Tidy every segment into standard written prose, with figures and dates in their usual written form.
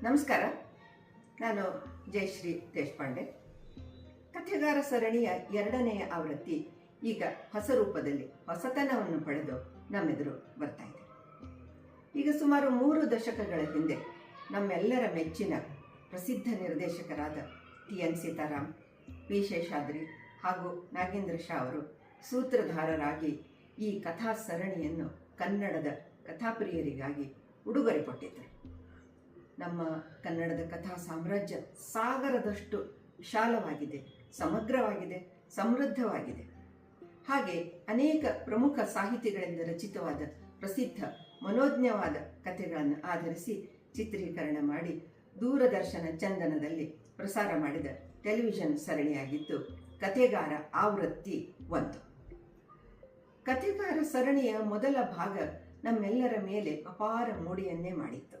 ನಮಸ್ಕಾರ. ನಾನು ಜಯಶ್ರೀ ದೇಶಪಾಂಡೆ. ಕಥೆಗಾರ ಸರಣಿಯ 2ನೇ ಆವೃತ್ತಿ ಈಗ ಹೊಸ ರೂಪದಲ್ಲಿ ಹೊಸತನವನ್ನು ಪಡೆದು ನಮ್ಮೆದುರು ಬರ್ತಾ ಇದೆ. ಈಗ ಸುಮಾರು 3 ದಶಕಗಳ ಹಿಂದೆ ನಮ್ಮೆಲ್ಲರ ಮೆಚ್ಚಿನ ಪ್ರಸಿದ್ಧ ನಿರ್ದೇಶಕರಾದ ಟಿ.ಎನ್. ಸೀತಾರಾಮ್, ಪಿ. ಶೇಷಾದ್ರಿ ಹಾಗೂ ನಾಗೇಂದ್ರ ಶಾ ಅವರು ಸೂತ್ರಧಾರರಾಗಿ ಈ ಕಥಾ ಸರಣಿಯನ್ನು ಕನ್ನಡದ ಕಥಾಪ್ರಿಯರಿಗಾಗಿ ಉಡುಗೊರೆ ಕೊಟ್ಟಿದ್ದರು. ನಮ್ಮ ಕನ್ನಡದ ಕಥಾ ಸಾಮ್ರಾಜ್ಯ ಸಾಗರದಷ್ಟು ವಿಶಾಲವಾಗಿದೆ, ಸಮಗ್ರವಾಗಿದೆ, ಸಮೃದ್ಧವಾಗಿದೆ. ಹಾಗೆ ಅನೇಕ ಪ್ರಮುಖ ಸಾಹಿತಿಗಳಿಂದ ರಚಿತವಾದ ಪ್ರಸಿದ್ಧ ಮನೋಜ್ಞವಾದ ಕಥೆಗಳನ್ನು ಆಧರಿಸಿ ಚಿತ್ರೀಕರಣ ಮಾಡಿ ದೂರದರ್ಶನ ಚಂದನದಲ್ಲಿ ಪ್ರಸಾರ ಮಾಡಿದ ಟೆಲಿವಿಷನ್ ಸರಣಿಯಾಗಿದ್ದು ಕಥೆಗಾರ ಆವೃತ್ತಿ 1. ಕಥೆಗಾರ ಸರಣಿಯ ಮೊದಲ ಭಾಗ ನಮ್ಮೆಲ್ಲರ ಮೇಲೆ ಅಪಾರ ಮೋಡಿಯನ್ನೇ ಮಾಡಿತ್ತು.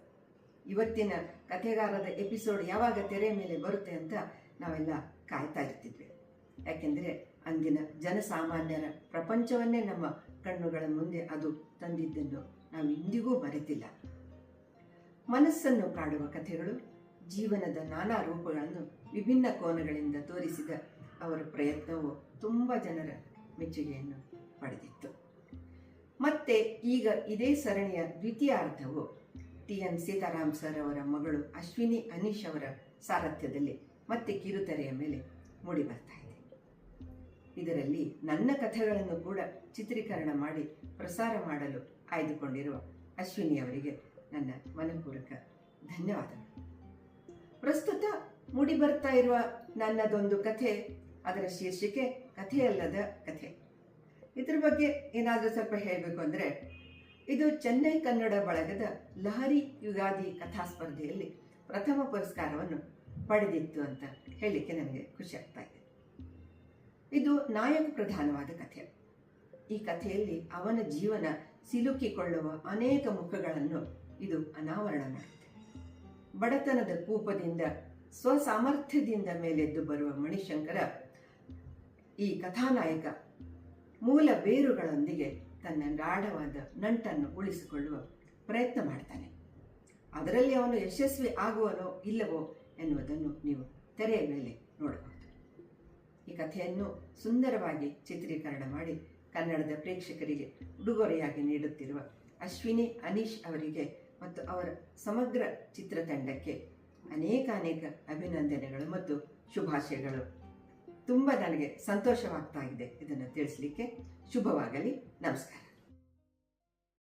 ಇವತ್ತಿನ ಕಥೆಗಾರದ ಎಪಿಸೋಡ್ ಯಾವಾಗ ತೆರೆ ಮೇಲೆ ಬರುತ್ತೆ ಅಂತ ನಾವೆಲ್ಲ ಕಾಯ್ತಾ ಇರ್ತಿದ್ವಿ. ಯಾಕೆಂದರೆ ಅಂದಿನ ಜನಸಾಮಾನ್ಯರ ಪ್ರಪಂಚವನ್ನೇ ನಮ್ಮ ಕಣ್ಣುಗಳ ಮುಂದೆ ಅದು ತಂದಿದ್ದನ್ನು ನಾವು ಇಂದಿಗೂ ಮರೆತಿಲ್ಲ. ಮನಸ್ಸನ್ನು ಕಾಡುವ ಕಥೆಗಳು, ಜೀವನದ ನಾನಾ ರೂಪಗಳನ್ನು ವಿಭಿನ್ನ ಕೋನಗಳಿಂದ ತೋರಿಸಿದ ಅವರ ಪ್ರಯತ್ನವು ತುಂಬ ಜನರ ಮೆಚ್ಚುಗೆಯನ್ನು ಪಡೆದಿತ್ತು. ಮತ್ತೆ ಈಗ ಇದೇ ಸರಣಿಯ ದ್ವಿತೀಯಾರ್ಧವು ಟಿ.ಎನ್. ಸೀತಾರಾಮ್ ಸರ್ ಅವರ ಮಗಳು ಅಶ್ವಿನಿ ಅನೀಶ್ ಅವರ ಸಾರಥ್ಯದಲ್ಲಿ ಮತ್ತೆ ಕಿರುತೆರೆಯ ಮೇಲೆ ಮೂಡಿ ಬರ್ತಾ ಇದೆ. ಇದರಲ್ಲಿ ನನ್ನ ಕಥೆಗಳನ್ನು ಕೂಡ ಚಿತ್ರೀಕರಣ ಮಾಡಿ ಪ್ರಸಾರ ಮಾಡಲು ಆಯ್ದುಕೊಂಡಿರುವ ಅಶ್ವಿನಿ ಅವರಿಗೆ ನನ್ನ ಮನಪೂರ್ವಕ ಧನ್ಯವಾದಗಳು. ಪ್ರಸ್ತುತ ಮೂಡಿ ಬರ್ತಾ ಇರುವ ನನ್ನದೊಂದು ಕಥೆ, ಅದರ ಶೀರ್ಷಿಕೆ ಕಥೆಯಲ್ಲದ ಕಥೆ. ಇದ್ರ ಬಗ್ಗೆ ಏನಾದರೂ ಸ್ವಲ್ಪ ಹೇಳಬೇಕು ಅಂದರೆ, ಇದು ಚೆನ್ನೈ ಕನ್ನಡ ಬಳಗದ ಲಹರಿ ಯುಗಾದಿ ಕಥಾ ಸ್ಪರ್ಧೆಯಲ್ಲಿ ಪ್ರಥಮ ಪುರಸ್ಕಾರವನ್ನು ಪಡೆದಿತ್ತು ಅಂತ ಹೇಳಲಿಕ್ಕೆ ನನಗೆ ಖುಷಿ ಆಗ್ತಾ ಇದೆ. ಇದು ನಾಯಕ ಪ್ರಧಾನವಾದ ಕಥೆ. ಈ ಕಥೆಯಲ್ಲಿ ಅವನ ಜೀವನ ಸಿಲುಕಿಕೊಳ್ಳುವ ಅನೇಕ ಮುಖಗಳನ್ನು ಇದು ಅನಾವರಣ ಮಾಡುತ್ತೆ. ಬಡತನದ ಕೂಪದಿಂದ ಸ್ವಸಾಮರ್ಥ್ಯದಿಂದ ಮೇಲೆದ್ದು ಬರುವ ಮಣಿಶಂಕರ ಈ ಕಥಾನಾಯಕ ಮೂಲ ಬೇರುಗಳೊಂದಿಗೆ ತನ್ನ ಗಾಢವಾದ ನಂಟನ್ನು ಉಳಿಸಿಕೊಳ್ಳುವ ಪ್ರಯತ್ನ ಮಾಡ್ತಾನೆ. ಅದರಲ್ಲಿ ಅವನು ಯಶಸ್ವಿ ಆಗುವನೋ ಇಲ್ಲವೋ ಎನ್ನುವುದನ್ನು ನೀವು ತೆರೆಯ ಮೇಲೆ ನೋಡಬಹುದು. ಈ ಕಥೆಯನ್ನು ಸುಂದರವಾಗಿ ಚಿತ್ರೀಕರಣ ಮಾಡಿ ಕನ್ನಡದ ಪ್ರೇಕ್ಷಕರಿಗೆ ಉಡುಗೊರೆಯಾಗಿ ನೀಡುತ್ತಿರುವ ಅಶ್ವಿನಿ ಅನೀಶ್ ಅವರಿಗೆ ಮತ್ತು ಅವರ ಸಮಗ್ರ ಚಿತ್ರತಂಡಕ್ಕೆ ಅನೇಕ ಅಭಿನಂದನೆಗಳು ಮತ್ತು ಶುಭಾಶಯಗಳು. ತುಂಬ ನನಗೆ ಸಂತೋಷವಾಗ್ತಾ ಇದೆ ಇದನ್ನು ತಿಳಿಸಲಿಕ್ಕೆ. ಶುಭವಾಗಲಿ. ನಮಸ್ಕಾರ.